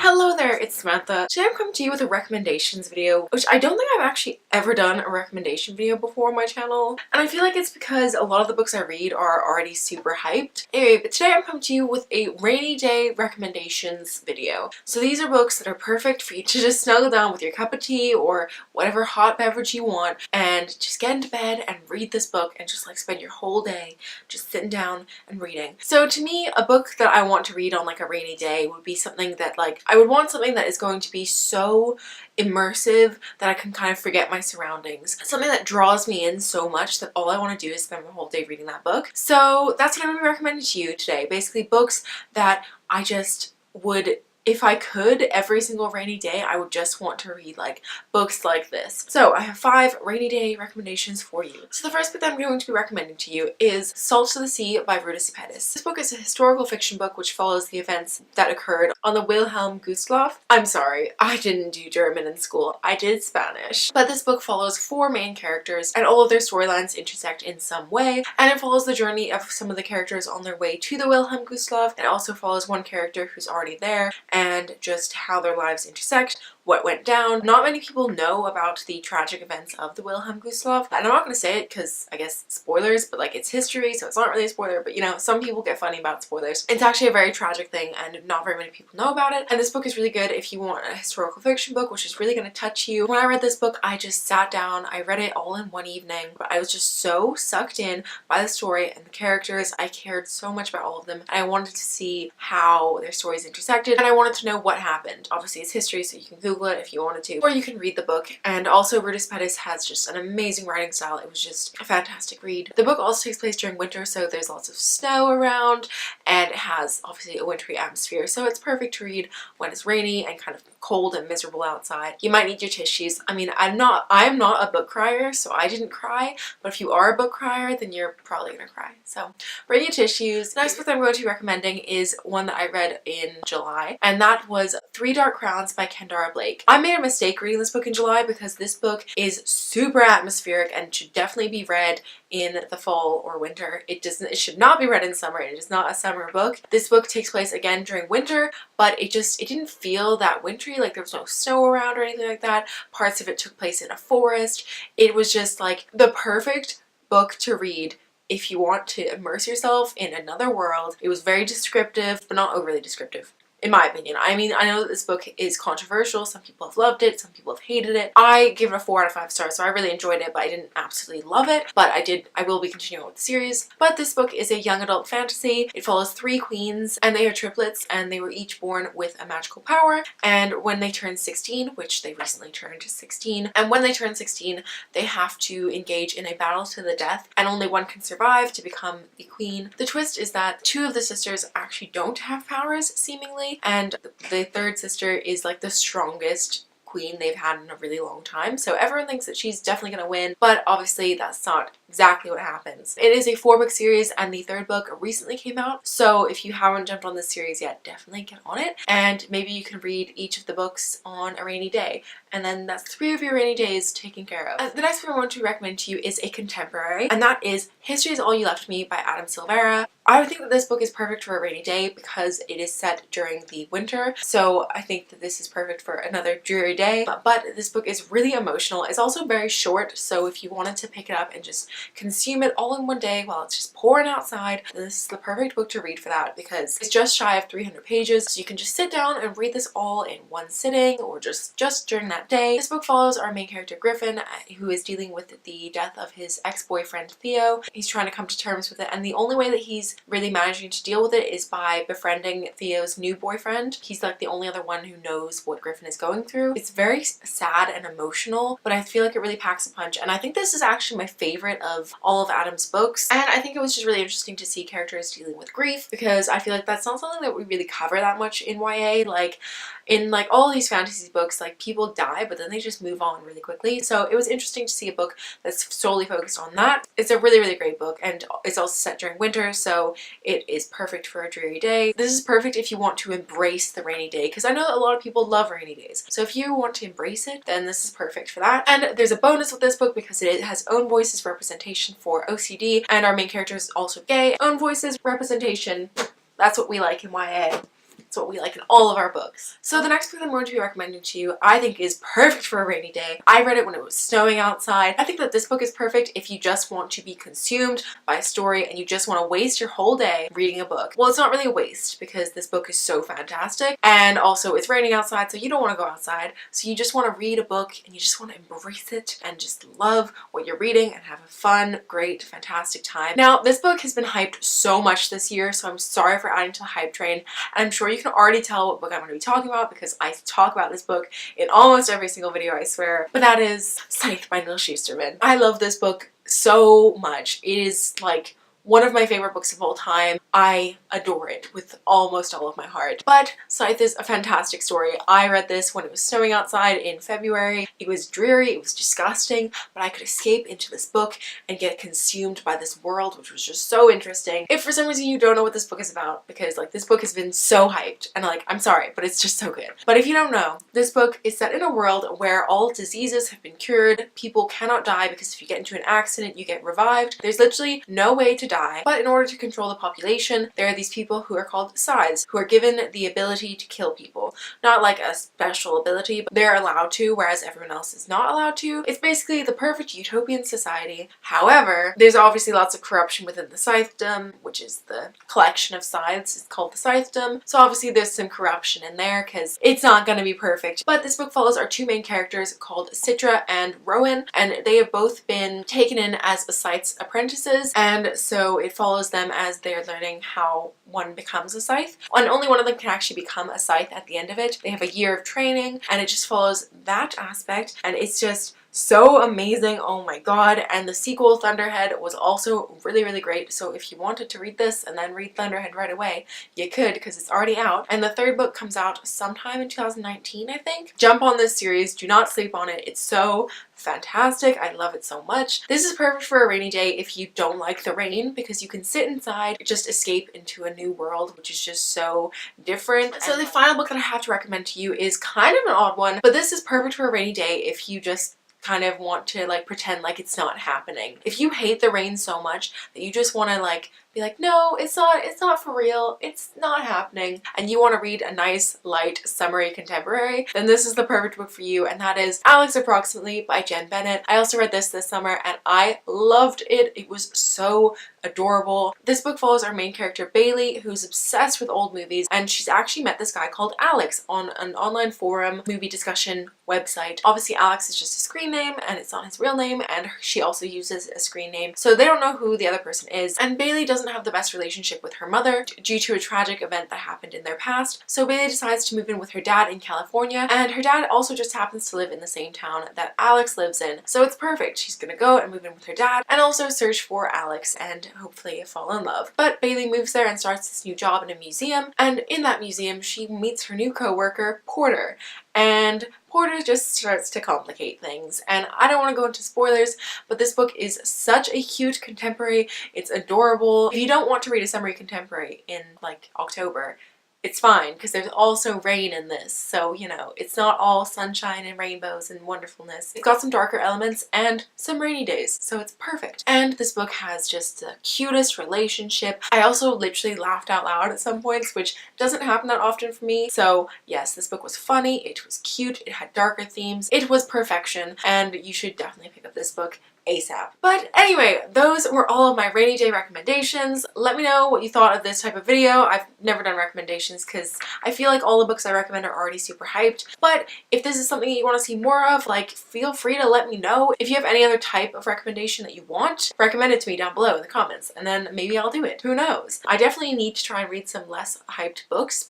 Hello there, it's Samantha. Today I'm coming to you with a recommendations video, which I don't think I've actually ever done a recommendation video before on my channel. And I feel like it's because a lot of the books I read are already super hyped. Anyway, but today I'm coming to you with a rainy day recommendations video. So these are books that are perfect for you to just snuggle down with your cup of tea or whatever hot beverage you want and just get into bed and read this book and just like spend your whole day just sitting down and reading. So to me, a book that I want to read on like a rainy day would be something that like I would want something that is going to be so immersive that I can kind of forget my surroundings. Something that draws me in so much that all I want to do is spend my whole day reading that book. So that's what I'm going to be recommending to you today. Basically books that I just would, if I could, every single rainy day, I would just want to read like books like this. So I have 5 rainy day recommendations for you. So the first book that I'm going to be recommending to you is Salsa Missy by Scythe. This book is a historical fiction book which follows the events that occurred on the Wilhelm Gustloff. I'm sorry, I didn't do German in school. I did Spanish. But this book follows 4 main characters and all of their storylines intersect in some way, and it follows the journey of some of the characters on their way to the Wilhelm Gustloff. It also follows one character who's already there and just how their lives intersect, what went down. Not many people know about the tragic events of the Wilhelm Gustloff, and I'm not going to say it because I guess spoilers, but like it's history, so it's not really a spoiler, but you know, some people get funny about spoilers. It's actually a very tragic thing and not very many people know about it, and this book is really good if you want a historical fiction book which is really going to touch you. When I read this book, I just sat down, I read it all in one evening, but I was just so sucked in by the story and the characters. I cared so much about all of them, and I wanted to see how their stories intersected, and I wanted to know what happened. Obviously it's history, so you can Google it if you wanted to, or you can read the book. And also Scythe has just an amazing writing style. It was just a fantastic read. The book also takes place during winter, so there's lots of snow around, and it has obviously a wintry atmosphere, so it's perfect to read when it's rainy and kind of cold and miserable outside. You might need your tissues. I mean, I'm not a book crier, so I didn't cry, but if you are a book crier, then you're probably gonna cry. So bring your tissues. The next book that I'm going to be recommending is one that I read in July, and that was 3 Dark Crowns by Kendara Blake. I made a mistake reading this book in July because this book is super atmospheric and should definitely be read in the fall or winter. It should not be read in summer. It is not a summer book. This book takes place again during winter, but it didn't feel that wintry, like there was no snow around or anything like that. Parts of it took place in a forest. It was just like the perfect book to read if you want to immerse yourself in another world. It was very descriptive, but not overly descriptive, in my opinion. I mean, I know that this book is controversial. Some people have loved it, some people have hated it. I give it a 4 out of 5 stars, so I really enjoyed it, but I didn't absolutely love it. But I will be continuing with the series. But this book is a young adult fantasy. It follows 3 queens, and they are triplets, and they were each born with a magical power. And when they turn 16, which they recently turned 16, and when they turn 16, they have to engage in a battle to the death, and only one can survive to become the queen. The twist is that 2 of the sisters actually don't have powers, seemingly, and the third sister is like the strongest queen they've had in a really long time, so everyone thinks that she's definitely gonna win, but obviously that's not exactly what happens. It is a 4-book series, and the 3rd book recently came out, so if you haven't jumped on this series yet, definitely get on it, and maybe you can read each of the books on a rainy day, and then that's 3 of your rainy days taken care of. The next one I want to recommend to you is a contemporary, and that is History Is All You Left Me by Adam Silvera. I would think that this book is perfect for a rainy day because it is set during the winter, so I think that this is perfect for another dreary day. But this book is really emotional. It's also very short, so if you wanted to pick it up and just consume it all in one day while it's just pouring outside, this is the perfect book to read for that because it's just shy of 300 pages, so you can just sit down and read this all in one sitting or just during that day. This book follows our main character Griffin, who is dealing with the death of his ex-boyfriend Theo. He's trying to come to terms with it, and the only way that he's really managing to deal with it is by befriending Theo's new boyfriend. He's like the only other one who knows what Griffin is going through. It's very sad and emotional, but I feel like it really packs a punch, and I think this is actually my favorite of all of Adam's books, and I think it was just really interesting to see characters dealing with grief because I feel like that's not something that we really cover that much in YA. Like in like all these fantasy books, like people die but then they just move on really quickly, so it was interesting to see a book that's solely focused on that. It's a really great book, and it's also set during winter, so it is perfect for a dreary day. This is perfect if you want to embrace the rainy day, because I know a lot of people love rainy days, so if you want to embrace it, then this is perfect for that. And there's a bonus with this book because it has own voices representation for OCD, and our main character is also gay. Own voices representation, that's what we like in YA. It's what we like in all of our books. So the next book I'm going to be recommending to you I think is perfect for a rainy day. I read it when it was snowing outside. I think that this book is perfect if you just want to be consumed by a story and you just want to waste your whole day reading a book. Well, it's not really a waste because this book is so fantastic, and also it's raining outside so you don't want to go outside, so you just want to read a book and you just want to embrace it and just love what you're reading and have a fun, great, fantastic time. Now, this book has been hyped so much this year, so I'm sorry for adding to the hype train, and I'm sure you can already tell what book I'm going to be talking about because I talk about this book in almost every single video, I swear. But that is Scythe by Neal Shusterman. I love this book so much. It is like one of my favorite books of all time. I adore it with almost all of my heart. But Scythe is a fantastic story. I read this when it was snowing outside in February. It was dreary, it was disgusting, but I could escape into this book and get consumed by this world, which was just so interesting. If for some reason you don't know what this book is about, because like this book has been so hyped, and like, I'm sorry, but it's just so good. But if you don't know, this book is set in a world where all diseases have been cured. People cannot die because if you get into an accident, you get revived. There's literally no way to die. But in order to control the population, there are these people who are called Scythes, who are given the ability to kill people. Not like a special ability, but they're allowed to, whereas everyone else is not allowed to. It's basically the perfect utopian society. However, there's obviously lots of corruption within the Scythedom, which is the collection of scythes. It's called the Scythedom. So obviously there's some corruption in there because it's not going to be perfect. But this book follows our two main characters called Citra and Rowan, and they have both been taken in as Scythe's apprentices, and so it follows them as they're learning how one becomes a scythe. And only one of them can actually become a scythe at the end of it. They have a year of training, and it just follows that aspect, and it's just so amazing. Oh my god. And the sequel, Thunderhead, was also really, really great. So if you wanted to read this and then read Thunderhead right away, you could, because it's already out. And the third book comes out sometime in 2019, I think. Jump on this series. Do not sleep on it. It's so fantastic. I love it so much. This is perfect for a rainy day if you don't like the rain, because you can sit inside, just escape into a new world, which is just so different. So the final book that I have to recommend to you is kind of an odd one, but this is perfect for a rainy day if you just kind of want to like pretend like it's not happening. If you hate the rain so much that you just want to like be like, no, it's not for real, it's not happening, and you want to read a nice, light, summery contemporary, then this is the perfect book for you, and that is Alex Approximately by Jen Bennett. I also read this summer and I loved it. It was so adorable. This book follows our main character Bailey, who's obsessed with old movies, and she's actually met this guy called Alex on an online forum movie discussion website. Obviously Alex is just a screen name and it's not his real name, and she also uses a screen name, so they don't know who the other person is. And Bailey doesn't have the best relationship with her mother due to a tragic event that happened in their past, so Bailey decides to move in with her dad in California, and her dad also just happens to live in the same town that Alex lives in, so it's perfect. She's gonna go and move in with her dad and also search for Alex and hopefully fall in love. But Bailey moves there and starts this new job in a museum, and in that museum she meets her new co-worker Porter, and Porter just starts to complicate things. And I don't want to go into spoilers, but this book is such a cute contemporary. It's adorable. If you don't want to read a summery contemporary in like October, it's fine, because there's also rain in this, so you know, it's not all sunshine and rainbows and wonderfulness. It's got some darker elements and some rainy days, so it's perfect. And this book has just the cutest relationship. I also literally laughed out loud at some points, which doesn't happen that often for me. So yes, this book was funny, it was cute, it had darker themes, it was perfection, and you should definitely pick up this book ASAP. But anyway, those were all of my rainy day recommendations. Let me know what you thought of this type of video. I've never done recommendations because I feel like all the books I recommend are already super hyped. But if this is something you want to see more of, like, feel free to let me know. If you have any other type of recommendation that you want, recommend it to me down below in the comments, and then maybe I'll do it. Who knows? I definitely need to try and read some less hyped books